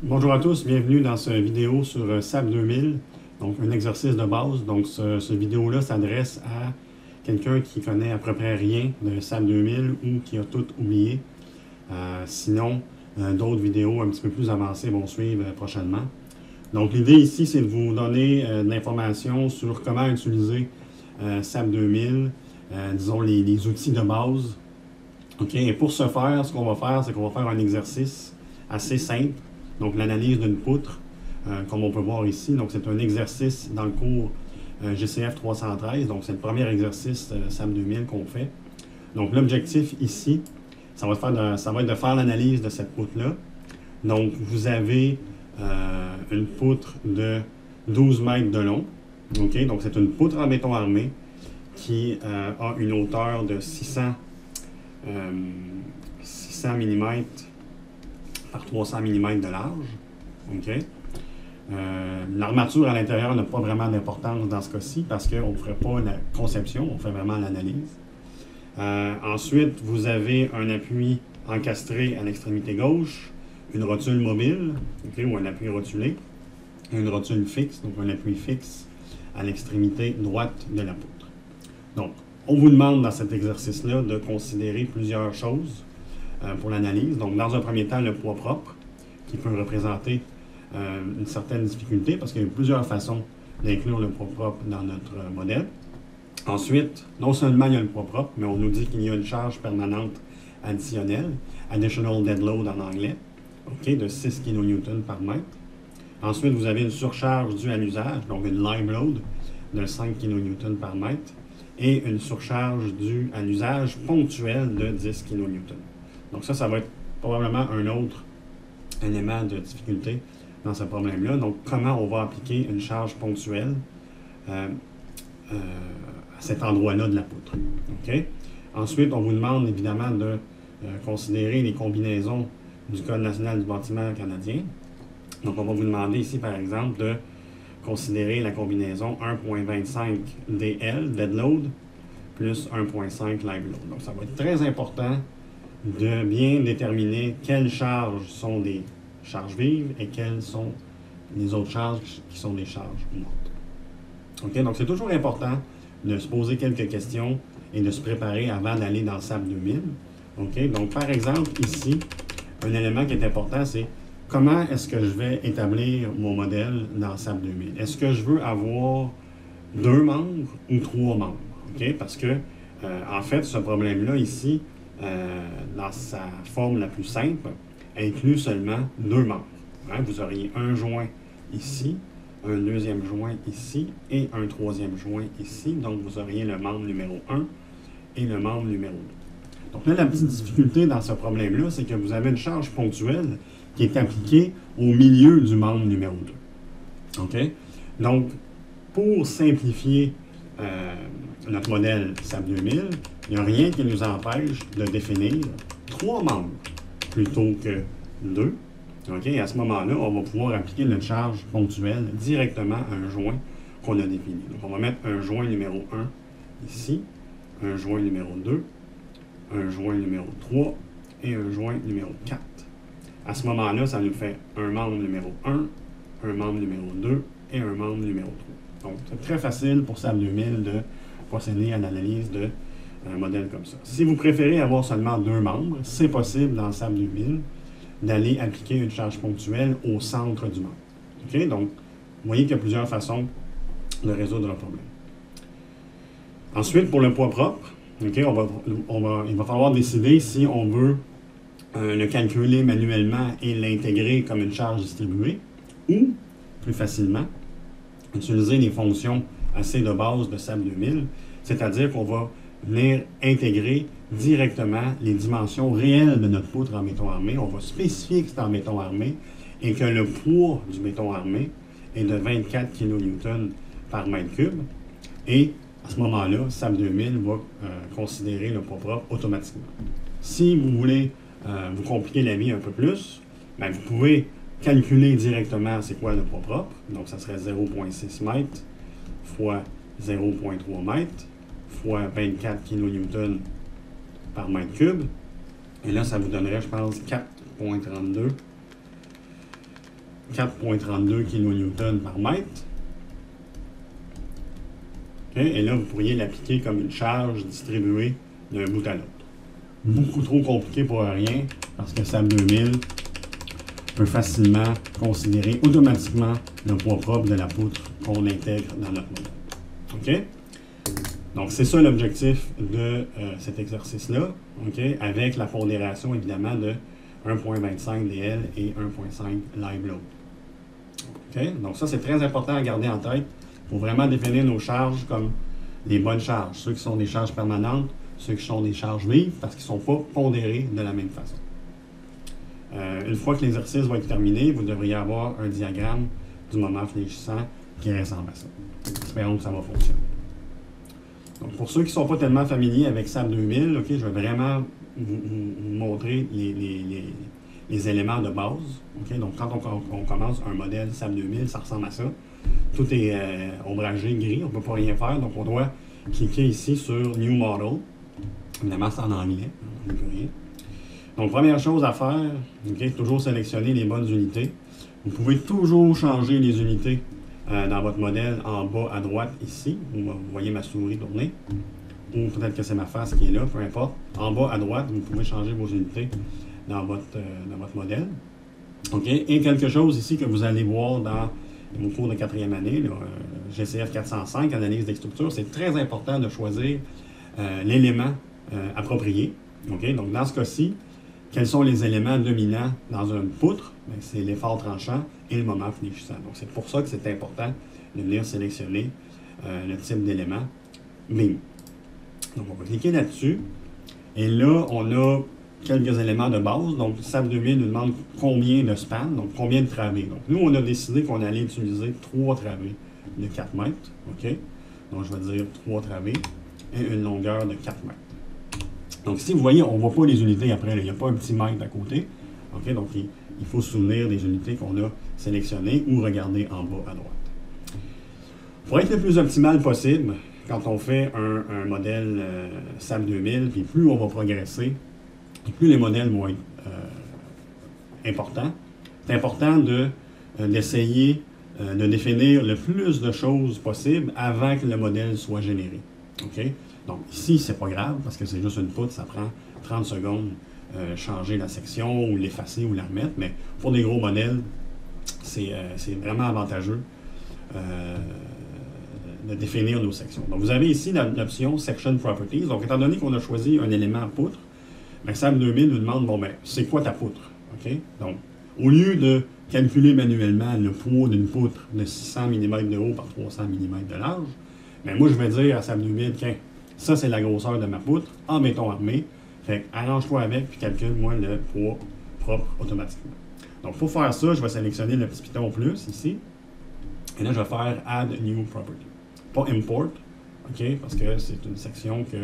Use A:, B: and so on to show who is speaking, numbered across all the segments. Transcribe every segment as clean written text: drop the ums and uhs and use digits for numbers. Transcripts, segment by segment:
A: Bonjour à tous, bienvenue dans cette vidéo sur SAP 2000, donc un exercice de base. Donc ce vidéo-là s'adresse à quelqu'un qui connaît à peu près rien de SAP 2000 ou qui a tout oublié. Sinon, d'autres vidéos un petit peu plus avancées vont suivre prochainement. Donc l'idée ici, c'est de vous donner de l'information sur comment utiliser SAP 2000, disons les outils de base. OK, et pour ce faire, ce qu'on va faire, c'est qu'on va faire un exercice assez simple. Donc, l'analyse d'une poutre, comme on peut voir ici. Donc, c'est un exercice dans le cours GCF 313. Donc, c'est le premier exercice SAP 2000 qu'on fait. Donc, l'objectif ici, ça va être de faire l'analyse de cette poutre-là. Donc, vous avez une poutre de 12 mètres de long. OK? Donc, c'est une poutre en béton armé qui a une hauteur de 600 mm par 300 mm de large. Okay. L'armature à l'intérieur n'a pas vraiment d'importance dans ce cas-ci parce qu'on ne ferait pas la conception, on fait vraiment l'analyse. Ensuite, vous avez un appui encastré à l'extrémité gauche, une rotule mobile, okay, ou un appui rotulé, et une rotule fixe, donc un appui fixe à l'extrémité droite de la poutre. Donc, on vous demande dans cet exercice-là de considérer plusieurs choses pour l'analyse. Donc, dans un premier temps, le poids propre, qui peut représenter une certaine difficulté, parce qu'il y a plusieurs façons d'inclure le poids propre dans notre modèle. Ensuite, non seulement il y a le poids propre, mais on nous dit qu'il y a une charge permanente additionnelle, additional dead load en anglais, okay, de 6 kN par mètre. Ensuite, vous avez une surcharge due à l'usage, donc une live load de 5 kN par mètre, et une surcharge due à l'usage ponctuel de 10 kN. Donc ça va être probablement un autre élément de difficulté dans ce problème-là. Donc, comment on va appliquer une charge ponctuelle à cet endroit-là de la poutre. Okay? Ensuite, on vous demande évidemment de considérer les combinaisons du Code national du bâtiment canadien. Donc, on va vous demander ici, par exemple, de considérer la combinaison 1.25 DL, dead load, plus 1.5 live load. Donc, ça va être très important de bien déterminer quelles charges sont des charges vives et quelles sont les autres charges qui sont des charges mortes. Okay? Donc, c'est toujours important de se poser quelques questions et de se préparer avant d'aller dans SAP 2000. Okay? Donc, par exemple, ici, un élément qui est important, c'est comment est-ce que je vais établir mon modèle dans SAP 2000? Est-ce que je veux avoir 2 membres ou 3 membres? Okay? Parce que, en fait, ce problème-là ici, dans sa forme la plus simple, inclut seulement 2 membres. Hein? Vous auriez un joint ici, un deuxième joint ici et un troisième joint ici. Donc, vous auriez le membre numéro 1 et le membre numéro 2. Donc là, la petite difficulté dans ce problème-là, c'est que vous avez une charge ponctuelle qui est appliquée au milieu du membre numéro 2. OK? Donc, pour simplifier notre modèle SAP 2000, il n'y a rien qui nous empêche de définir 3 membres plutôt que 2. Okay? Et à ce moment-là, on va pouvoir appliquer notre charge ponctuelle directement à un joint qu'on a défini. Donc, on va mettre un joint numéro 1 ici, un joint numéro 2, un joint numéro 3 et un joint numéro 4. À ce moment-là, ça nous fait un membre numéro 1, un membre numéro 2 et un membre numéro 3. Donc, c'est très facile pour SAP 2000 de procéder à l'analyse d'un modèle comme ça. Si vous préférez avoir seulement 2 membres, c'est possible dans SAP 2000 d'aller appliquer une charge ponctuelle au centre du membre. Okay? Donc, vous voyez qu'il y a plusieurs façons de résoudre un problème. Ensuite, pour le poids propre, okay, il va falloir décider si on veut le calculer manuellement et l'intégrer comme une charge distribuée ou, plus facilement, utiliser les fonctions assez de base de SAP 2000, c'est-à-dire qu'on va venir intégrer directement les dimensions réelles de notre poutre en béton armé. On va spécifier que c'est en béton armé et que le poids du béton armé est de 24 kN par mètre cube. Et à ce moment-là, SAP 2000 va considérer le poids propre automatiquement. Si vous voulez vous compliquer la vie un peu plus, bien, vous pouvez calculer directement c'est quoi le poids propre. Donc, ça serait 0,6 m fois 0,3 m fois 24 kN par mètre cube. Et là, ça vous donnerait, je pense, 4,32 4,32 kN par mètre. Okay? Et là, vous pourriez l'appliquer comme une charge distribuée d'un bout à l'autre. Beaucoup trop compliqué pour rien, parce que SAP 2000 peut facilement considérer automatiquement le poids propre de la poutre qu'on intègre dans notre modèle. OK? Donc, c'est ça l'objectif de cet exercice-là, OK? Avec la pondération, évidemment, de 1,25 DL et 1,5 live load. OK? Donc, ça, c'est très important à garder en tête pour vraiment définir nos charges comme les bonnes charges. Ceux qui sont des charges permanentes, ceux qui sont des charges vives, parce qu'ils ne sont pas pondérés de la même façon. Une fois que l'exercice va être terminé, vous devriez avoir un diagramme du moment fléchissant qui ressemble à ça. Espérons que ça va fonctionner. Donc, pour ceux qui ne sont pas tellement familiers avec SAP 2000, okay, je vais vraiment vous montrer les éléments de base. Okay? Donc, quand on commence un modèle SAP 2000, ça ressemble à ça. Tout est ombragé, gris, on ne peut pas rien faire. Donc, on doit cliquer ici sur New Model. Évidemment, c'est en anglais, on ne peut rien. Donc, première chose à faire, okay, toujours sélectionner les bonnes unités. Vous pouvez toujours changer les unités dans votre modèle en bas à droite ici. Vous voyez ma souris tourner. Ou peut-être que c'est ma face qui est là, peu importe. En bas à droite, vous pouvez changer vos unités dans votre modèle. Okay? Et quelque chose ici que vous allez voir dans mon cours de 4e année, GCF 405, analyse des structures, c'est très important de choisir l'élément approprié. Okay? Donc, dans ce cas-ci, quels sont les éléments dominants dans une poutre? C'est l'effort tranchant et le moment fléchissant. Donc, c'est pour ça que c'est important de venir sélectionner le type d'élément BIM. Donc, on va cliquer là-dessus. Et là, on a quelques éléments de base. Donc, SAP 2000 nous demande combien de span, donc combien de travées. Donc, nous, on a décidé qu'on allait utiliser 3 travées de 4 mètres. OK? Donc, je vais dire 3 travées et une longueur de 4 mètres. Donc, si vous voyez, on ne voit pas les unités après. Il n'y a pas un petit mètre à côté. Okay? Donc, il faut se souvenir des unités qu'on a sélectionnées ou regarder en bas à droite. Pour être le plus optimal possible, quand on fait un modèle SAP 2000, puis plus on va progresser, et plus les modèles vont être importants, c'est important d'essayer de définir le plus de choses possible avant que le modèle soit généré. Okay? Donc ici, c'est pas grave, parce que c'est juste une poutre, ça prend 30 secondes changer la section, ou l'effacer, ou la remettre, mais pour des gros modèles, c'est vraiment avantageux de définir nos sections. Donc vous avez ici l'option Section Properties. Donc étant donné qu'on a choisi un élément poutre, SAP 2000 nous demande, bon ben, c'est quoi ta poutre? Okay? Donc, au lieu de calculer manuellement le poids d'une poutre de 600 mm de haut par 300 mm de large, ben moi je vais dire à SAP 2000, tiens, ça c'est la grosseur de ma poutre, en béton armé, fait arrange-toi avec, puis calcule-moi le poids propre automatiquement. Donc pour faire ça, je vais sélectionner le petit piton plus ici, et là je vais faire Add New Property. Pas Import, OK, parce que c'est une section que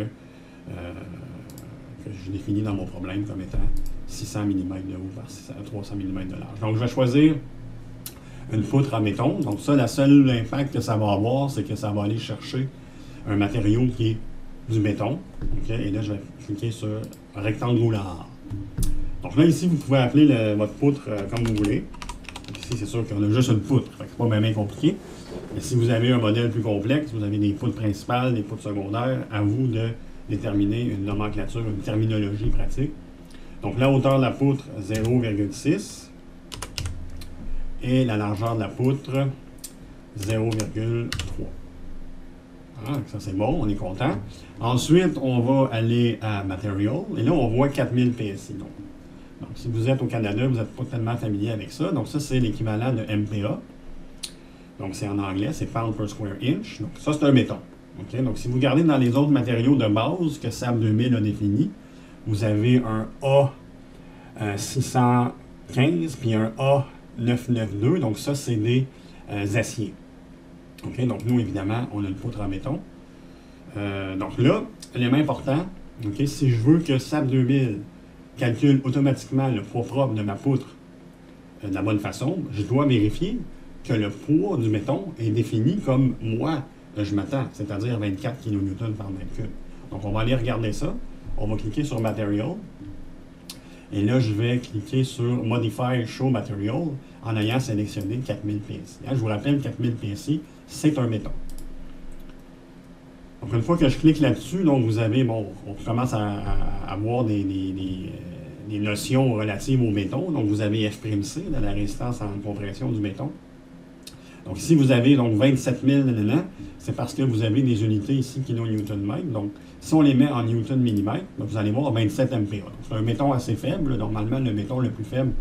A: je définis dans mon problème comme étant 600 mm de haut par 300 mm de large. Donc, je vais choisir une poutre en béton. Donc, ça, le seul impact que ça va avoir, c'est que ça va aller chercher un matériau qui est du béton. Okay? Et là, je vais cliquer sur rectangular. Donc là, ici, vous pouvez appeler votre poutre comme vous voulez. Donc, ici, c'est sûr qu'on a juste une poutre. C'est pas bien compliqué. Mais si vous avez un modèle plus complexe, vous avez des poutres principales, des poutres secondaires, à vous de déterminer une nomenclature, une terminologie pratique. Donc, la hauteur de la poutre, 0,6. Et la largeur de la poutre, 0,3. Ah, ça, c'est bon, on est content. Ensuite, on va aller à Material. Et là, on voit 4000 PSI. Donc, si vous êtes au Canada, vous n'êtes pas tellement familier avec ça. Donc, ça, c'est l'équivalent de MPa. Donc, c'est en anglais, c'est pound per square inch. Donc, ça, c'est un béton. Okay? Donc, si vous regardez dans les autres matériaux de base que SAP 2000 a défini, vous avez un A615 puis un A992. Donc, ça, c'est des aciers. Okay? Donc, nous, évidemment, on a une poutre en béton. Donc là, l'élément important, okay, si je veux que SAP 2000 calcule automatiquement le poids propre de ma poutre de la bonne façon, je dois vérifier que le poids du béton est défini comme moi, je m'attends, c'est-à-dire 24 kN par mètre cube. Donc, on va aller regarder ça. On va cliquer sur Material. Et là, je vais cliquer sur Modify Show Material en ayant sélectionné 4000 PSI. Je vous rappelle, 4000 PSI, c'est un béton. Donc, une fois que je clique là-dessus, donc vous avez, bon, on commence à avoir des notions relatives au béton. Donc, vous avez F'C, de la résistance en compression du béton. Donc, ici, vous avez donc 27 000, c'est parce que vous avez des unités ici, kN/m. Donc, si on les met en Newton-millimètre, vous allez voir 27 MPa. C'est un béton assez faible. Normalement, le béton le plus faible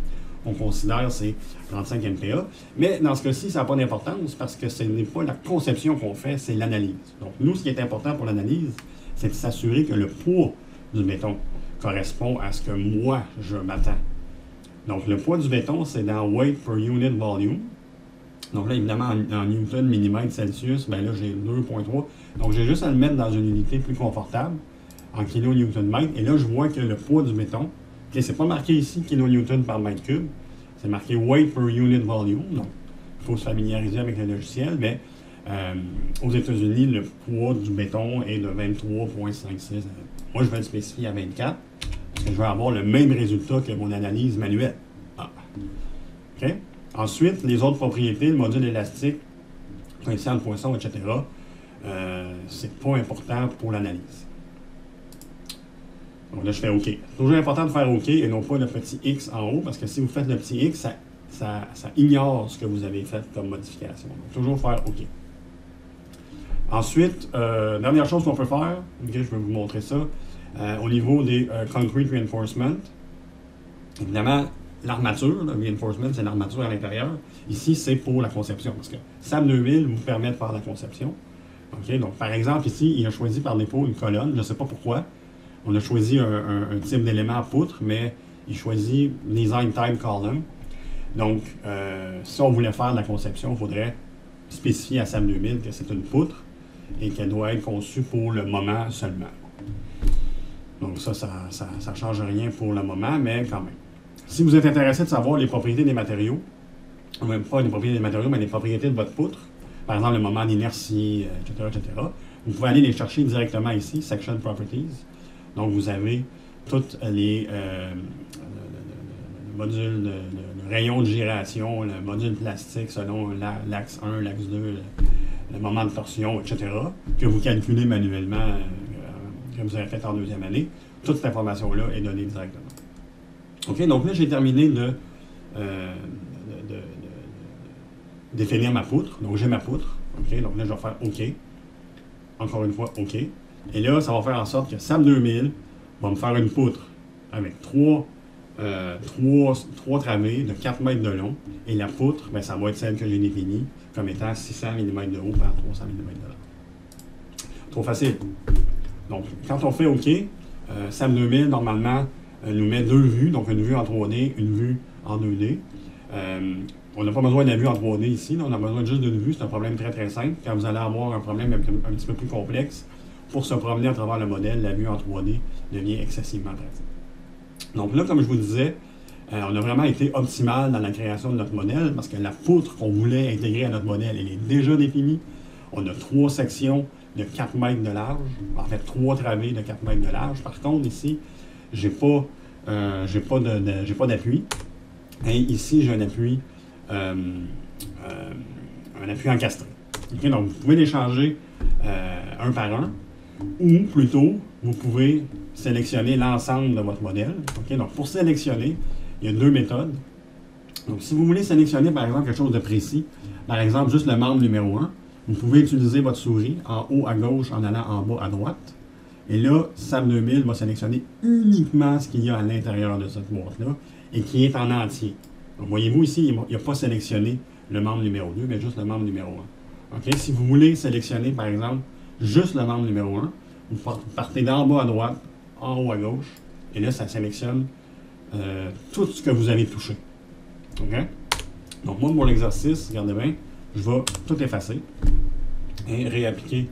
A: qu'on considère, c'est 35 MPa. Mais dans ce cas-ci, ça n'a pas d'importance parce que ce n'est pas la conception qu'on fait, c'est l'analyse. Donc, nous, ce qui est important pour l'analyse, c'est de s'assurer que le poids du béton correspond à ce que moi, je m'attends. Donc, le poids du béton, c'est dans Weight per Unit Volume. Donc là, évidemment, en Newton, millimètre, Celsius, ben là, j'ai 2,3. Donc, j'ai juste à le mettre dans une unité plus confortable, en kN/m. Et là, je vois que le poids du béton, okay, c'est pas marqué ici kN/m par mètre cube, c'est marqué Weight per Unit Volume. Donc, il faut se familiariser avec le logiciel, mais aux États-Unis, le poids du béton est de 23,56. Moi, je vais le spécifier à 24, parce que je vais avoir le même résultat que mon analyse manuelle. Ah. OK? Ensuite, les autres propriétés, le module élastique, coefficient de Poisson, etc., c'est pas important pour l'analyse. Donc là, je fais OK. C'est toujours important de faire OK et non pas le petit X en haut, parce que si vous faites le petit X, ça ignore ce que vous avez fait comme modification. Donc, toujours faire OK. Ensuite, dernière chose qu'on peut faire, okay, je vais vous montrer ça, au niveau des Concrete Reinforcement. Évidemment, l'armature, le reinforcement, c'est l'armature à l'intérieur. Ici, c'est pour la conception, parce que SAM 2000 vous permet de faire la conception. Okay? Donc, par exemple, ici, il a choisi par défaut une colonne. Je ne sais pas pourquoi. On a choisi un type d'élément à poutre, mais il choisit Design Type Column. Donc, si on voulait faire de la conception, il faudrait spécifier à SAM 2000 que c'est une poutre et qu'elle doit être conçue pour le moment seulement. Donc, ça ne change rien pour le moment, mais quand même. Si vous êtes intéressé de savoir les propriétés des matériaux, même pas les propriétés des matériaux, mais les propriétés de votre poutre, par exemple le moment d'inertie, etc., vous pouvez aller les chercher directement ici, Section Properties. Donc, vous avez toutes les le module, le rayon de gyration, le module plastique selon l'axe 1, l'axe 2, le moment de torsion, etc., que vous calculez manuellement, que vous avez fait en deuxième année. Toute cette information-là est donnée directement. OK, donc là, j'ai terminé de définir ma poutre. Donc, j'ai ma poutre. OK, donc là, je vais faire OK. Encore une fois, OK. Et là, ça va faire en sorte que SAM 2000 va me faire une poutre avec trois travées de 4 mètres de long. Et la poutre, ben, ça va être celle que j'ai définie comme étant 600 mm de haut par 300 mm de large. Trop facile. Donc, quand on fait OK, SAM 2000, normalement, nous met deux vues, donc une vue en 3D, une vue en 2D. On n'a pas besoin de la vue en 3D ici, là, on a besoin juste d'une vue, c'est un problème très très simple. Quand vous allez avoir un problème un petit peu plus complexe, pour se promener à travers le modèle, la vue en 3D devient excessivement pratique. Donc là, comme je vous disais, on a vraiment été optimal dans la création de notre modèle parce que la poutre qu'on voulait intégrer à notre modèle, elle est déjà définie. On a 3 sections de 4 mètres de large, en fait 3 travées de 4 mètres de large. Par contre, ici, j'ai pas d'appui. Et ici, j'ai un appui encastré. Okay, donc, vous pouvez les changer un par un, ou plutôt, vous pouvez sélectionner l'ensemble de votre modèle. Okay, donc, pour sélectionner, il y a 2 méthodes. Donc, si vous voulez sélectionner, par exemple, quelque chose de précis, par exemple, juste le membre numéro 1, vous pouvez utiliser votre souris en haut à gauche en allant en bas à droite. Et là, SAM 2000 va sélectionner uniquement ce qu'il y a à l'intérieur de cette boîte-là et qui est en entier. Donc, voyez-vous ici, il n'a pas sélectionné le membre numéro 2, mais juste le membre numéro 1. Okay? Si vous voulez sélectionner, par exemple, juste le membre numéro 1, vous partez d'en bas à droite, en haut à gauche, et là, ça sélectionne tout ce que vous avez touché. Okay? Donc, moi, pour l'exercice, regardez bien, je vais tout effacer et réappliquer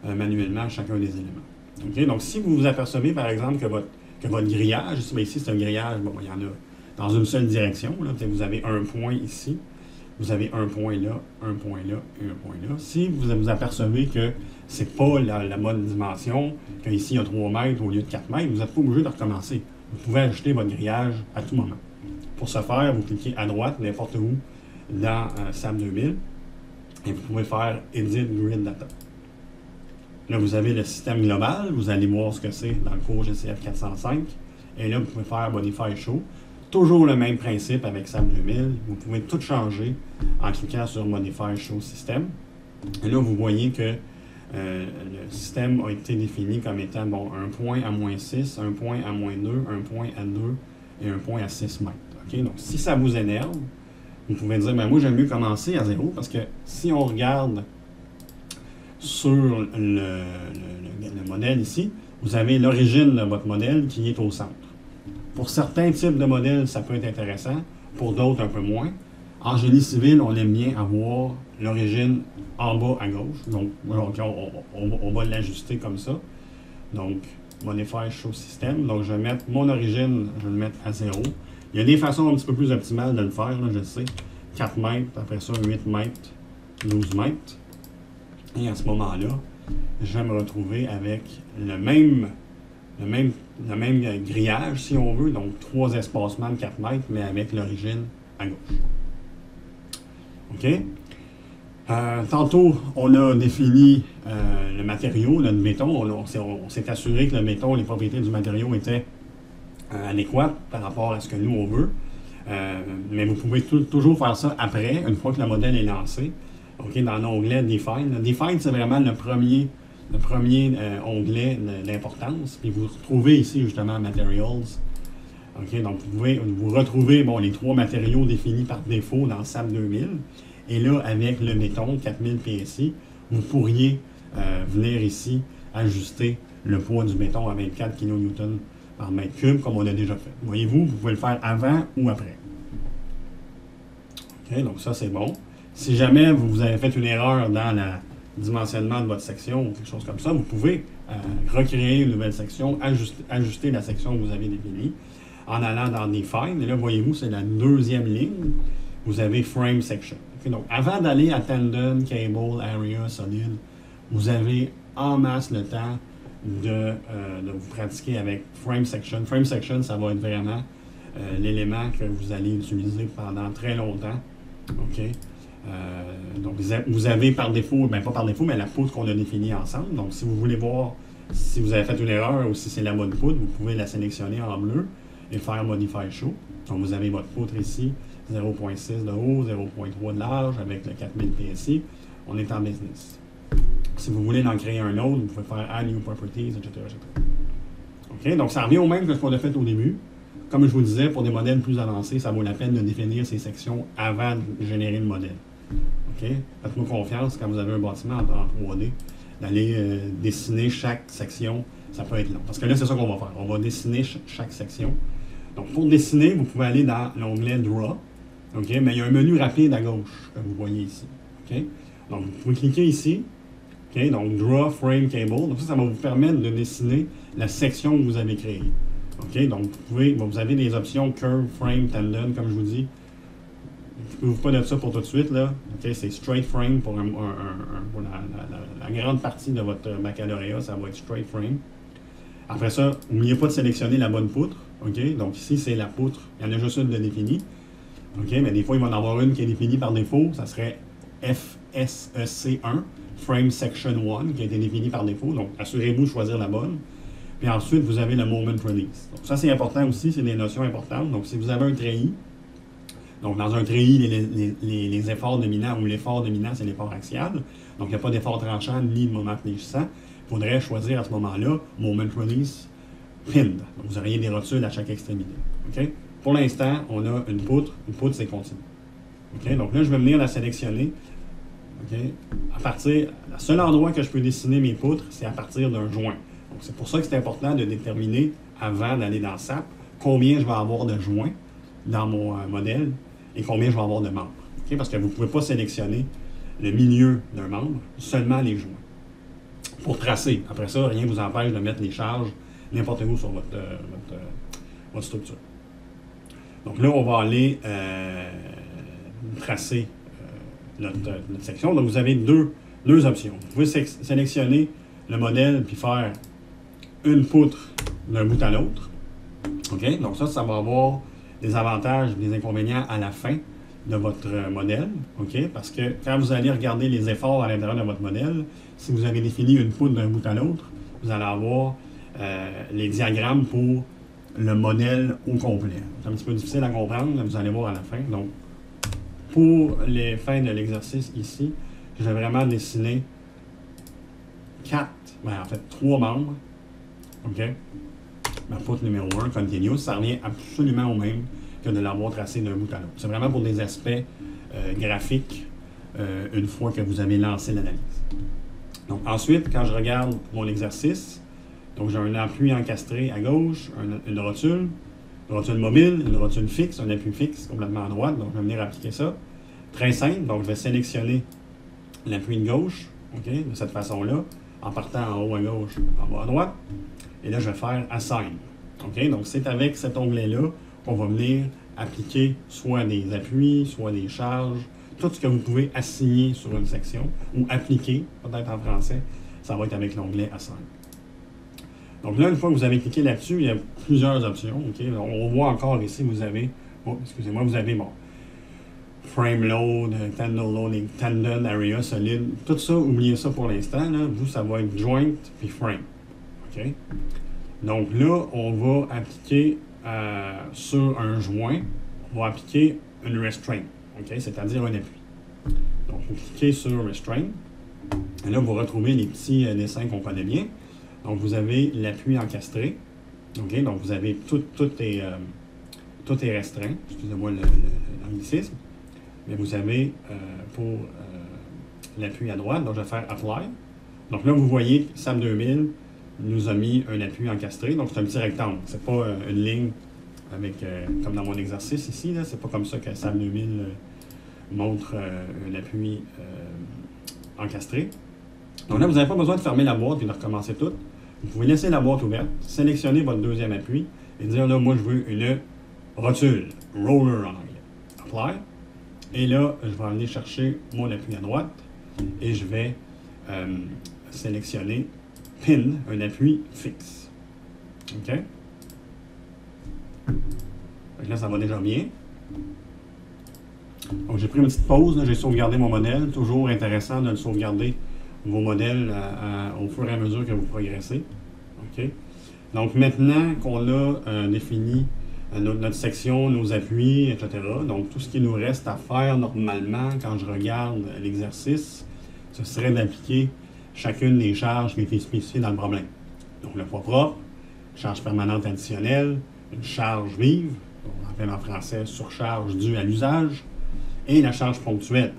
A: manuellement chacun des éléments. Okay? Donc, si vous vous apercevez, par exemple, que votre grillage, ici c'est un grillage, bon, il y en a dans une seule direction. Là, vous avez un point ici, vous avez un point là, un point là et un point là. Si vous vous apercevez que ce n'est pas la bonne dimension, qu'ici il y a 3 mètres au lieu de 4 mètres, vous n'êtes pas obligé de recommencer. vous pouvez ajuster votre grillage à tout moment. Pour ce faire, vous cliquez à droite, n'importe où, dans SAP 2000, et vous pouvez faire Edit Grid Data. Là, vous avez le système global, vous allez voir ce que c'est dans le cours GCF 405, et là, vous pouvez faire Modify Show. Toujours le même principe avec SAP 2000, vous pouvez tout changer en cliquant sur Modify Show System. Et là, vous voyez que le système a été défini comme étant bon, un point à -6, un point à -2, un point à 2 et un point à 6 mètres. Okay? Donc, si ça vous énerve, vous pouvez dire, ben, moi, j'aime mieux commencer à 0 parce que si on regarde sur le modèle ici, vous avez l'origine de votre modèle qui est au centre. Pour certains types de modèles, ça peut être intéressant. Pour d'autres, un peu moins. En génie civil, on aime bien avoir l'origine en bas à gauche. Donc, on va l'ajuster comme ça. Donc, Modify Show System. Donc, je vais mettre mon origine, je vais le mettre à 0. Il y a des façons un petit peu plus optimales de le faire, là, je le sais. 4 mètres, après ça, 8 mètres, 12 mètres. Et à ce moment-là, je vais me retrouver avec le même grillage, si on veut. Donc, 3 espacements de 4 mètres, mais avec l'origine à gauche. OK? Tantôt, on a défini le matériau, notre béton. On s'est assuré que le béton, les propriétés du matériau étaient adéquates par rapport à ce que nous, on veut. Mais vous pouvez toujours faire ça après, une fois que le modèle est lancé. OK? Dans l'onglet Define. Define, c'est vraiment le premier onglet d'importance. Puis vous retrouvez ici, justement, Materials. OK? Donc, vous pouvez vous retrouver les 3 matériaux définis par défaut dans SAP 2000. Et là, avec le béton 4000 PSI, vous pourriez venir ici ajuster le poids du béton à 24 kN par mètre cube, comme on a déjà fait. Voyez-vous, vous pouvez le faire avant ou après. OK, donc ça, c'est bon. Si jamais vous avez fait une erreur dans le dimensionnement de votre section ou quelque chose comme ça, vous pouvez recréer une nouvelle section, ajuster la section que vous avez définie en allant dans Define. Et là, voyez-vous, c'est la deuxième ligne. Vous avez Frame Section. Okay, donc, avant d'aller à Tendon, Cable, Area, Solid, vous avez en masse le temps de vous pratiquer avec Frame Section. Frame Section, ça va être vraiment l'élément que vous allez utiliser pendant très longtemps. OK? Donc, vous avez par défaut, pas par défaut, mais la poutre qu'on a définie ensemble. Donc, si vous voulez voir si vous avez fait une erreur ou si c'est la bonne poutre, vous pouvez la sélectionner en bleu et faire Modify Show. Donc, vous avez votre poutre ici, 0.6 de haut, 0.3 de large avec le 4000 PSI. On est en business. Si vous voulez en créer un autre, vous pouvez faire Add New Properties, etc. OK? Donc, ça revient au même que ce qu'on a fait au début. Comme je vous disais, pour des modèles plus avancés, ça vaut la peine de définir ces sections avant de générer le modèle. OK? Faites-moi confiance quand vous avez un bâtiment en 3D, d'aller dessiner chaque section, ça peut être long. Parce que là, c'est ça qu'on va faire. On va dessiner chaque section. Donc, pour dessiner, vous pouvez aller dans l'onglet Draw. OK? Mais il y a un menu rapide à gauche, que vous voyez ici. OK? Donc, vous pouvez cliquer ici. OK? Donc, Draw, Frame, Cable. Donc, ça va vous permettre de dessiner la section que vous avez créée. OK? Donc, vous avez des options Curve, Frame, Tendon, comme je vous dis. Je ne vous pas de ça pour tout de suite, là. OK? C'est Straight Frame pour la grande partie de votre baccalauréat, ça va être Straight Frame. Après ça, n'oubliez pas de sélectionner la bonne poutre. OK? Donc, ici, c'est la poutre. Il y en a juste une de définie. OK? Mais des fois, il va en avoir une qui est définie par défaut. Ça serait FSEC1, Frame Section 1, qui a été définie par défaut. Donc, assurez-vous de choisir la bonne. Puis ensuite, vous avez le Moment Release. Donc, ça, c'est important aussi. C'est des notions importantes. Donc, si vous avez un treillis, donc dans un treillis, les efforts dominants ou l'effort dominant, c'est l'effort axial. Donc, il n'y a pas d'effort tranchant ni de moment fléchissant. Il faudrait choisir à ce moment-là Moment Release Pinned. Donc, vous auriez des rotules à chaque extrémité. OK? Pour l'instant, on a une poutre. Une poutre, c'est continu. OK? Donc là, je vais venir la sélectionner. OK? Le seul endroit que je peux dessiner mes poutres, c'est à partir d'un joint. Donc, c'est pour ça que c'est important de déterminer, avant d'aller dans SAP, combien je vais avoir de joints dans mon modèle et combien je vais avoir de membres. OK? Parce que vous ne pouvez pas sélectionner le milieu d'un membre, seulement les joints. Pour tracer. Après ça, rien ne vous empêche de mettre les charges n'importe où sur votre structure. Donc là, on va aller tracer notre section. Donc, vous avez deux options. Vous pouvez sélectionner le modèle puis faire une poutre d'un bout à l'autre. OK? Donc ça va avoir des avantages et des inconvénients à la fin de votre modèle. OK? Parce que quand vous allez regarder les efforts à l'intérieur de votre modèle, si vous avez défini une poutre d'un bout à l'autre, vous allez avoir les diagrammes pour le modèle au complet. C'est un petit peu difficile à comprendre, mais vous allez voir à la fin. Donc, pour les fins de l'exercice ici, je vais vraiment dessiner 3 membres. OK? Ma poutre numéro 1, continuous, ça revient absolument au même que de l'avoir tracé d'un bout à l'autre. C'est vraiment pour des aspects graphiques une fois que vous avez lancé l'analyse. Donc ensuite, quand je regarde mon exercice, donc j'ai un appui encastré à gauche, une rotule mobile, une rotule fixe, un appui fixe complètement à droite, donc je vais venir appliquer ça. Très simple, donc je vais sélectionner l'appui de gauche, OK, de cette façon-là, en partant en haut à gauche, en bas à droite. Et là, je vais faire Assign. OK? Donc, c'est avec cet onglet-là qu'on va venir appliquer soit des appuis, soit des charges, tout ce que vous pouvez assigner sur une section, ou appliquer, peut-être en français, ça va être avec l'onglet Assign. Donc là, une fois que vous avez cliqué là-dessus, il y a plusieurs options. OK? On voit encore ici, vous avez, vous avez, frame load, tendon loading, tendon area solide. Tout ça, oubliez ça pour l'instant. Vous, ça va être joint puis frame. OK? Donc là, on va appliquer sur un joint, on va appliquer une restraint. OK? C'est-à-dire un appui. Donc, vous cliquez sur restraint. Et là, vous retrouvez les petits dessins qu'on connaît bien. Donc, vous avez l'appui encastré. OK? Donc, vous avez tout est restreint. Excusez-moi l'anglicisme. Mais vous avez pour l'appui à droite, donc je vais faire Apply. Donc là, vous voyez, SAM 2000 nous a mis un appui encastré. Donc, c'est un petit rectangle. C'est pas une ligne avec, comme dans mon exercice ici. C'est pas comme ça que SAM 2000 montre un appui encastré. Donc là, vous n'avez pas besoin de fermer la boîte et de recommencer tout. Vous pouvez laisser la boîte ouverte, sélectionner votre deuxième appui et dire là, moi, je veux une rotule, roller en anglais. Apply. Et là, je vais aller chercher mon appui à droite et je vais sélectionner Pin, un appui fixe. OK? Donc là, ça va déjà bien. Donc, j'ai pris une petite pause. J'ai sauvegardé mon modèle. Toujours intéressant de le sauvegarder, vos modèles, au fur et à mesure que vous progressez. OK? Donc, maintenant qu'on a défini notre section, nos appuis, etc. Donc, tout ce qui nous reste à faire normalement quand je regarde l'exercice, ce serait d'appliquer chacune des charges qui ont été spécifiées dans le problème. Donc, le poids propre, charge permanente additionnelle, une charge vive, on appelle en français surcharge due à l'usage, et la charge ponctuelle.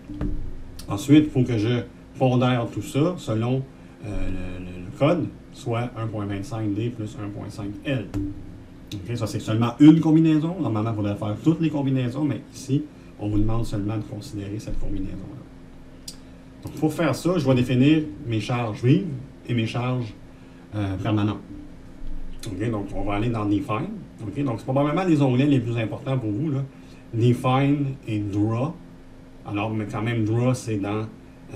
A: Ensuite, il faut que je pondère tout ça selon le code, soit 1.25D plus 1.5L. Okay, ça, c'est seulement une combinaison. Normalement, il faudrait faire toutes les combinaisons, mais ici, on vous demande seulement de considérer cette combinaison-là. Donc, pour faire ça, je vais définir mes charges vives et mes charges permanentes. Okay, donc, on va aller dans Define. Okay, donc, c'est probablement les onglets les plus importants pour vous, là. Define et Draw. Alors, mais quand même, Draw, c'est dans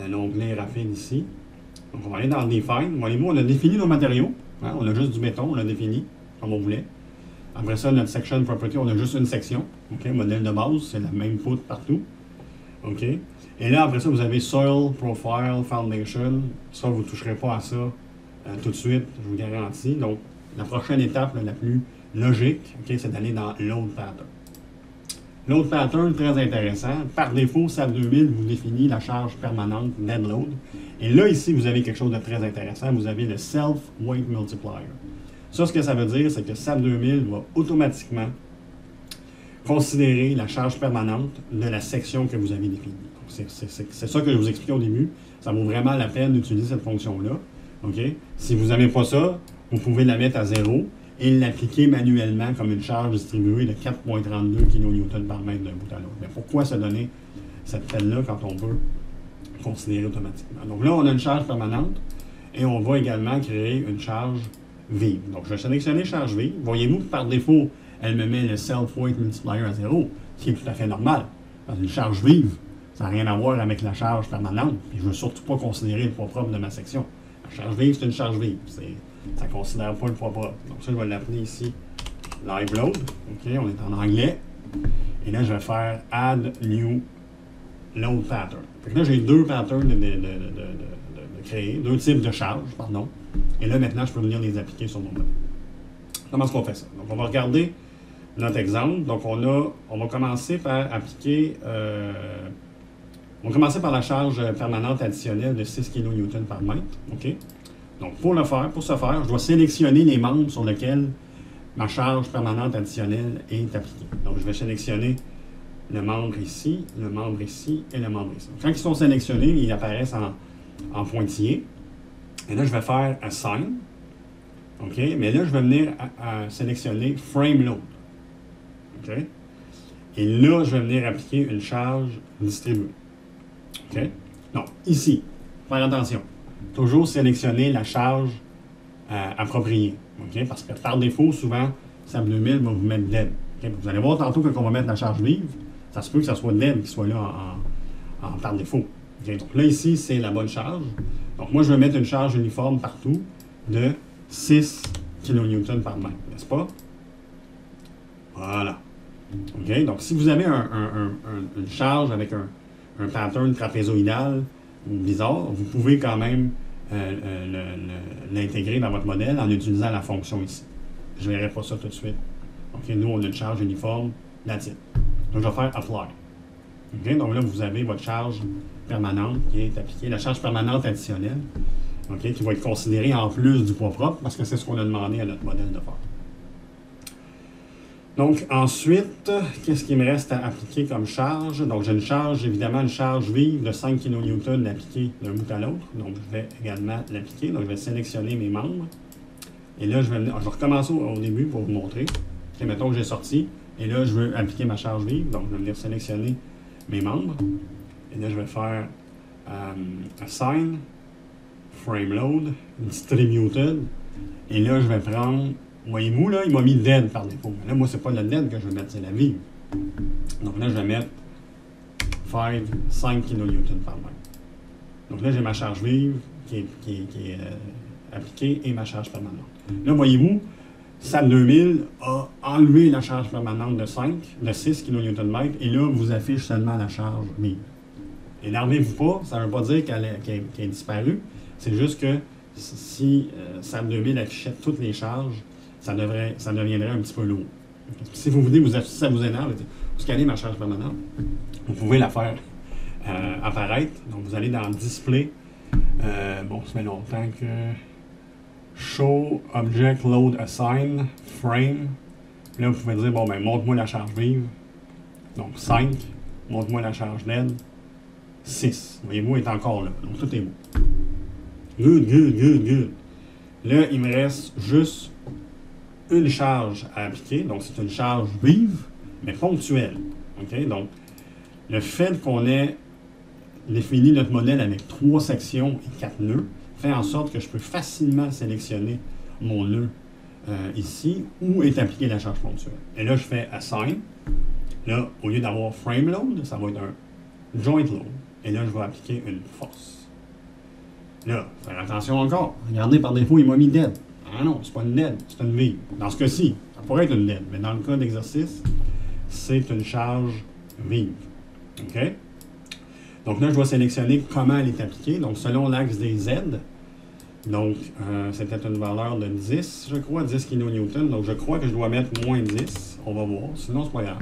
A: l'onglet rapide ici. Donc, on va aller dans Define. Voyez-vous, on a défini nos matériaux. Hein, on a juste du béton, on l'a défini comme on voulait. Après ça, notre Section Property, on a juste une section. OK, modèle de base, c'est la même poutre partout. OK. Et là, après ça, vous avez Soil, Profile, Foundation. Ça, vous ne toucherez pas à ça tout de suite, je vous garantis. Donc, la prochaine étape, la plus logique, okay, c'est d'aller dans Load Pattern. Load Pattern, très intéressant. Par défaut, SAP 2000 vous définit la charge permanente Dead Load. Et là, ici, vous avez quelque chose de très intéressant. Vous avez le Self Weight Multiplier. Ça, ce que ça veut dire, c'est que SAP 2000 va automatiquement considérer la charge permanente de la section que vous avez définie. C'est ça que je vous expliquais au début. Ça vaut vraiment la peine d'utiliser cette fonction-là. Okay? Si vous n'avez pas ça, vous pouvez la mettre à 0 et l'appliquer manuellement comme une charge distribuée de 4,32 kN par mètre d'un bout à l'autre. Mais pourquoi se donner cette peine-là quand on peut considérer automatiquement? Donc là, on a une charge permanente et on va également créer une charge vive. Donc, je vais sélectionner charge vive. Voyez-vous que par défaut, elle me met le Self-Weight Multiplier à 0, ce qui est tout à fait normal. Parce qu'une charge vive, ça n'a rien à voir avec la charge permanente. Puis je ne veux surtout pas considérer le poids propre de ma section. La charge vive, c'est une charge vive. Ça ne considère pas le poids propre. Donc ça, je vais l'appeler ici Live load. OK, on est en anglais. Et là, je vais faire Add New Load Pattern. Fait que là, j'ai deux patterns de créer, deux types de charges, pardon. Et là, maintenant, je peux venir les appliquer sur mon modèle. Comment est-ce qu'on fait ça? Donc, on va regarder notre exemple. Donc, on va commencer par appliquer... on va commencer par la charge permanente additionnelle de 6 kN par mètre. OK? Donc, pour ce faire, je dois sélectionner les membres sur lesquels ma charge permanente additionnelle est appliquée. Donc, je vais sélectionner le membre ici, le membre ici et le membre ici. Quand ils sont sélectionnés, ils apparaissent en pointillés. Et là, je vais faire Assign. OK? Mais là, je vais venir à sélectionner Frame Load. OK? Et là, je vais venir appliquer une charge distribuée. OK? Donc, ici, faire attention. Toujours sélectionner la charge appropriée. OK? Parce que par défaut, souvent, SAM 2000 va vous mettre dead. OK? Vous allez voir tantôt quand on va mettre la charge vive, ça se peut que ça soit dead qui soit là par défaut. OK? Donc là, ici, c'est la bonne charge. Donc, moi, je vais mettre une charge uniforme partout de 6 kN par mètre, n'est-ce pas? Voilà. OK? Donc, si vous avez une charge avec un pattern trapézoïdal ou bizarre, vous pouvez quand même l'intégrer dans votre modèle en utilisant la fonction ici. Je ne verrai pas ça tout de suite. OK? Nous, on a une charge uniforme, that's it. Donc, je vais faire Apply. OK? Donc là, vous avez votre charge permanente qui est appliquée, la charge permanente additionnelle, OK? Qui va être considérée en plus du poids propre parce que c'est ce qu'on a demandé à notre modèle de faire. Donc, ensuite, qu'est-ce qu'il me reste à appliquer comme charge? Donc, j'ai évidemment une charge vive de 5 kN appliquée d'un bout à l'autre. Donc, je vais également l'appliquer. Donc, je vais sélectionner mes membres. Et là, je vais recommencer au début pour vous montrer. Okay, mettons que j'ai sorti. Et là, je veux appliquer ma charge vive. Donc, je vais venir sélectionner mes membres. Et là, je vais faire Assign, Frame Load, Distributed. Et là, je vais prendre... Voyez-vous, là, il m'a mis dead par défaut. Mais là, moi, c'est pas le dead que je vais mettre, c'est la vive. Donc là, je vais mettre 5 kN par mètre. Donc là, j'ai ma charge vive qui est appliquée et ma charge permanente. Là, voyez-vous, SAM 2000 a enlevé la charge permanente de 6 kN/m et là, vous affiche seulement la charge vive. Énervez-vous pas, ça ne veut pas dire qu'elle est disparue. C'est juste que si SAM 2000 affichait toutes les charges, ça deviendrait un petit peu lourd. Si vous voulez, si ça vous énerve, vous scannez ma charge permanente, vous pouvez la faire apparaître. Donc, vous allez dans Display. Bon, ça fait longtemps que... Show Object Load Assign Frame. Puis là, vous pouvez dire, bon, ben, montre-moi la charge vive. Donc, 5. Montre-moi la charge LED. 6. Voyez-vous, elle est encore là. Donc, tout est beau. Good. Là, il me reste juste une charge à appliquer. Donc, c'est une charge vive, mais ponctuelle. OK? Donc, le fait qu'on ait défini notre modèle avec 3 sections et 4 nœuds fait en sorte que je peux facilement sélectionner mon nœud ici où est appliquée la charge ponctuelle. Et là, je fais Assign. Là, au lieu d'avoir Frame Load, ça va être un Joint Load. Et là, je vais appliquer une force. Là, faire attention encore. Regardez, par défaut, il m'a mis dead. Ah non, c'est pas une dead, c'est une vive. Dans ce cas-ci, ça pourrait être une dead, mais dans le cas d'exercice, c'est une charge vive. OK? Donc là, je dois sélectionner comment elle est appliquée. Donc, selon l'axe des Z, donc, c'était une valeur de 10, je crois, 10 kN. Donc, je crois que je dois mettre moins 10. On va voir. Sinon, c'est pas grave.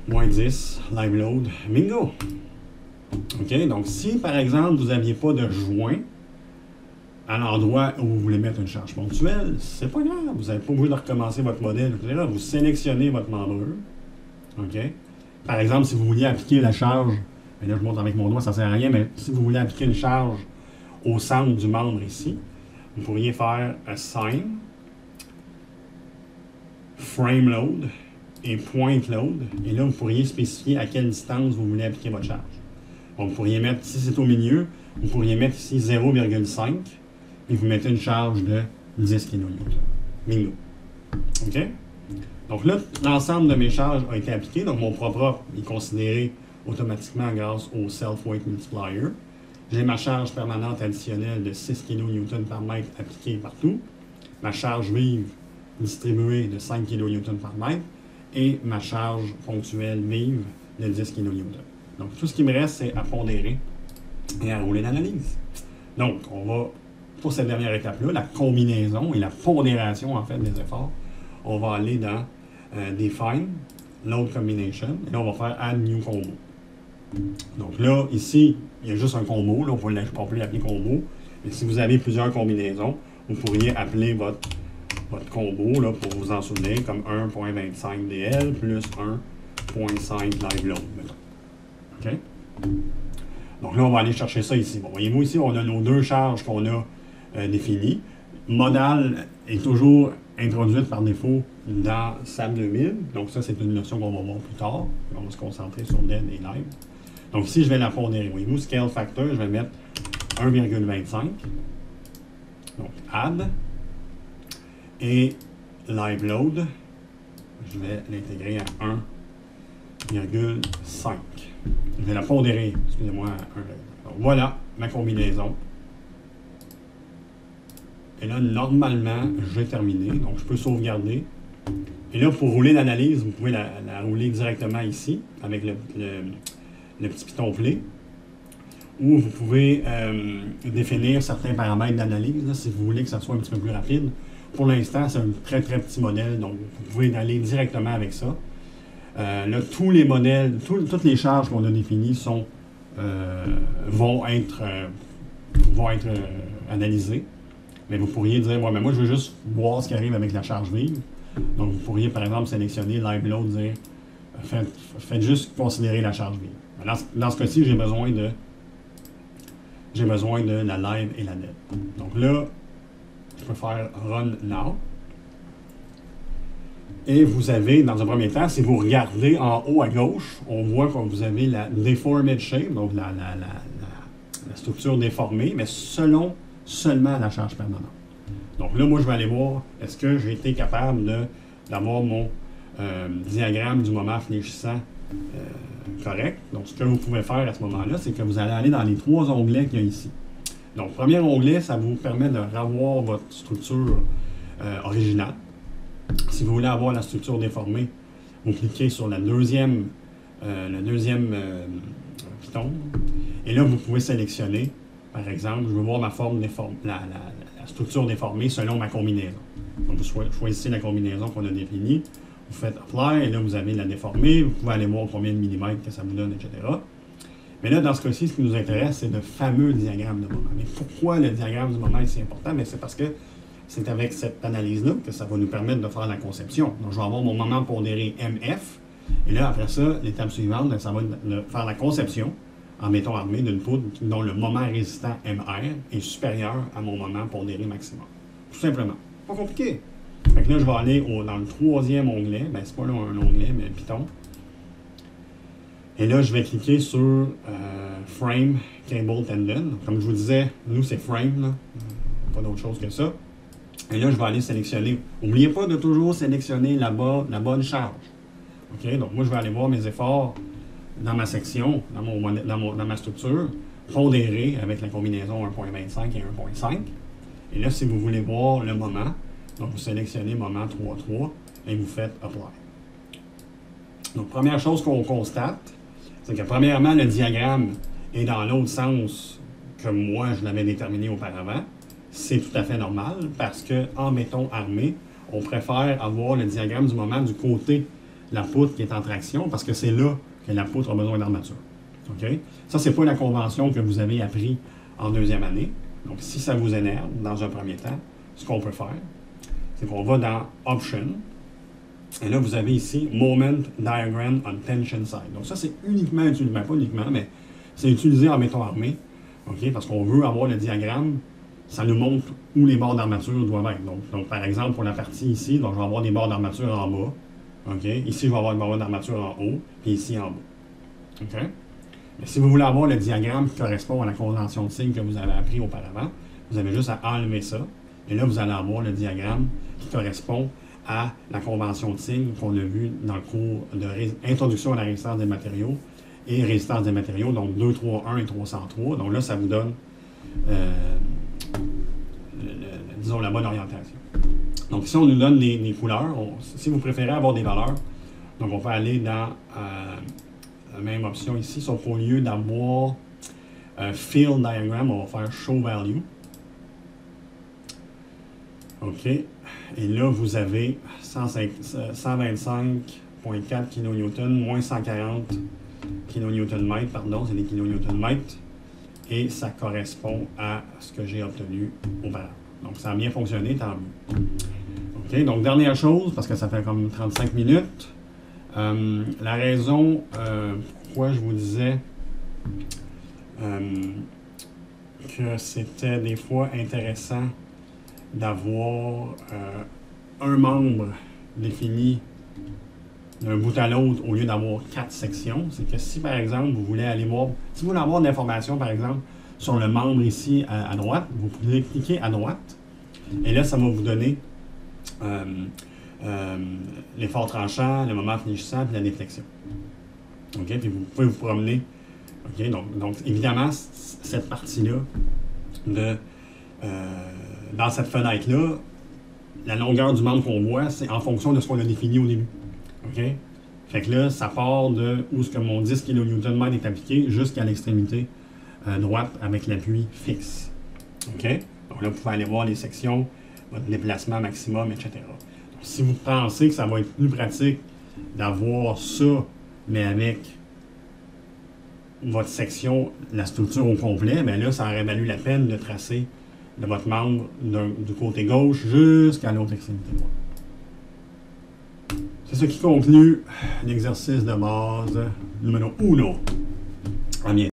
A: Moins 10, live load, bingo! OK? Donc, si, par exemple, vous n'aviez pas de joint à l'endroit où vous voulez mettre une charge ponctuelle, c'est pas grave. Vous n'avez pas obligé de recommencer votre modèle. Vous sélectionnez votre membrure. OK? Par exemple, si vous vouliez appliquer la charge, et là je montre avec mon doigt, ça ne sert à rien, mais si vous voulez appliquer une charge au centre du membre ici, vous pourriez faire Assign, Frame Load et Point Load. Et là, vous pourriez spécifier à quelle distance vous voulez appliquer votre charge. Donc, vous pourriez mettre, si c'est au milieu, vous pourriez mettre ici 0,5 et vous mettez une charge de 10 kN. Bingo. OK? Donc là, l'ensemble de mes charges a été appliqué. Donc, mon poids propre est considéré automatiquement grâce au Self-Weight Multiplier. J'ai ma charge permanente additionnelle de 6 kN par mètre appliquée partout. Ma charge vive distribuée de 5 kN par mètre et ma charge ponctuelle vive de 10 kN. Donc, tout ce qui me reste, c'est à pondérer et à rouler l'analyse. Donc, on va, pour cette dernière étape-là, la combinaison et la pondération, en fait, des efforts, on va aller dans Define, Load Combination, et là, on va faire Add New Combo. Donc là, ici, il y a juste un combo, là, on peut l'appeler combo, mais si vous avez plusieurs combinaisons, vous pourriez appeler votre combo, là, pour vous en souvenir, comme 1.25 DL plus 1.5 live load, mettons. OK? Donc là, on va aller chercher ça ici. Bon, voyez-vous ici, on a nos deux charges qu'on a définies. Modal est toujours introduite par défaut dans SAP 2000. Donc ça, c'est une notion qu'on va voir plus tard. On va se concentrer sur dead et live. Donc ici, je vais la pondérer. Voyez-vous, scale factor, je vais mettre 1,25. Donc add. Et live load, je vais l'intégrer à 1,5. Je vais la pondérer, excusez-moi, à 1. Donc voilà ma combinaison. Et là, normalement, j'ai terminé. Donc, je peux sauvegarder. Et là, pour rouler l'analyse, vous pouvez la rouler directement ici, avec le petit piton play. Ou vous pouvez définir certains paramètres d'analyse, si vous voulez que ça soit un petit peu plus rapide. Pour l'instant, c'est un très, très petit modèle. Donc, vous pouvez aller directement avec ça. Là, tous les modèles, toutes les charges qu'on a définies vont être analysées. Mais vous pourriez dire, ouais, mais moi, je veux juste voir ce qui arrive avec la charge vive. Donc, vous pourriez, par exemple, sélectionner Live Load, dire, faites juste considérer la charge vive. Dans ce cas-ci, j'ai besoin de la live et la dead. Donc là, je peux faire Run Now. Et vous avez, dans un premier temps, si vous regardez en haut à gauche, on voit que vous avez la Deformed Shape, donc la structure déformée, mais seulement la charge permanente. Donc là, moi, je vais aller voir, est-ce que j'ai été capable d'avoir mon diagramme du moment fléchissant correct. Donc, ce que vous pouvez faire à ce moment-là, c'est que vous allez aller dans les 3 onglets qu'il y a ici. Donc, premier onglet, ça vous permet de revoir votre structure originale. Si vous voulez avoir la structure déformée, vous cliquez sur le deuxième piton. Et là, vous pouvez sélectionner, par exemple, je veux voir ma forme la structure déformée selon ma combinaison. Donc, vous choisissez la combinaison qu'on a définie. Vous faites Apply, et là, vous avez la déformée. Vous pouvez aller voir combien de millimètres que ça vous donne, etc. Mais là, dans ce cas-ci, ce qui nous intéresse, c'est le fameux diagramme de moment. Mais pourquoi le diagramme du moment est si important? Mais c'est parce que c'est avec cette analyse-là que ça va nous permettre de faire la conception. Donc, je vais avoir mon moment pondéré MF. Et là, après ça, l'étape suivante, ça va faire la conception en béton armé d'une poudre dont le moment résistant MR est supérieur à mon moment pondéré maximum. Tout simplement. Pas compliqué. Fait que là, je vais aller dans le 3e onglet. Ben, c'est pas là un onglet, mais Python. Et là, je vais cliquer sur Frame Cable Tendon. Comme je vous disais, nous, c'est Frame, là. Pas d'autre chose que ça. Et là, je vais aller sélectionner. N'oubliez pas de toujours sélectionner la bonne charge. OK? Donc, moi, je vais aller voir mes efforts dans ma section, dans ma structure, pondérée avec la combinaison 1.25 et 1.5. Et là, si vous voulez voir le moment, donc vous sélectionnez moment 3.3 et vous faites Apply. Donc, première chose qu'on constate, c'est que premièrement, le diagramme est dans l'autre sens que moi, je l'avais déterminé auparavant. C'est tout à fait normal parce qu'en béton armé, on préfère avoir le diagramme du moment du côté de la poutre qui est en traction parce que c'est là que la poutre a besoin d'armature. Okay? Ça, ce n'est pas la convention que vous avez appris en 2e année. Donc, si ça vous énerve, dans un premier temps, ce qu'on peut faire, c'est qu'on va dans Option. Et là, vous avez ici Moment Diagram on Tension Side. Donc, ça, c'est uniquement utilisé, pas uniquement, mais c'est utilisé en béton armé. Okay? Parce qu'on veut avoir le diagramme, ça nous montre où les barres d'armature doivent être. Donc, par exemple, pour la partie ici, donc, je vais avoir des barres d'armature en bas. Okay? Ici, je vais avoir une barre d'armature en haut, puis ici en bas. Okay? Mais si vous voulez avoir le diagramme qui correspond à la convention de signe que vous avez appris auparavant, vous avez juste à enlever ça. Et là, vous allez avoir le diagramme qui correspond à la convention de signe qu'on a vu dans le cours d'introduction à la résistance des matériaux et résistance des matériaux, donc 231 et 303. Donc là, ça vous donne, disons, la bonne orientation. Donc, si on nous donne des couleurs, si vous préférez avoir des valeurs, donc on peut aller dans la même option ici, sauf qu'au lieu d'avoir Field Diagram, on va faire Show Value. OK. Et là, vous avez 125,4 kN, moins 140 kN, pardon, c'est des kN. Et ça correspond à ce que j'ai obtenu auparavant. Donc, ça a bien fonctionné, tant mieux. OK, donc dernière chose, parce que ça fait comme 35 minutes. La raison pourquoi je vous disais que c'était des fois intéressant d'avoir un membre défini d'un bout à l'autre au lieu d'avoir 4 sections, c'est que si par exemple vous voulez aller voir, si vous voulez avoir de l'information par exemple sur le membre ici à droite, vous pouvez cliquer à droite et là ça va vous donner l'effort tranchant, le moment finissant et la déflexion. OK, puis vous pouvez vous promener. OK, donc évidemment cette partie-là dans cette fenêtre-là, la longueur du membre qu'on voit, c'est en fonction de ce qu'on a défini au début. OK? Fait que là, ça part de où ce que mon 10 kN est appliqué jusqu'à l'extrémité droite avec l'appui fixe. OK? Donc là, vous pouvez aller voir les sections, votre déplacement maximum, etc. Donc, si vous pensez que ça va être plus pratique d'avoir ça, mais avec votre section, la structure au complet, bien là, ça aurait valu la peine de tracer de votre membre du côté gauche jusqu'à l'autre extrémité droite. C'est ce qui conclut l'exercice de base numéro 1. À bientôt.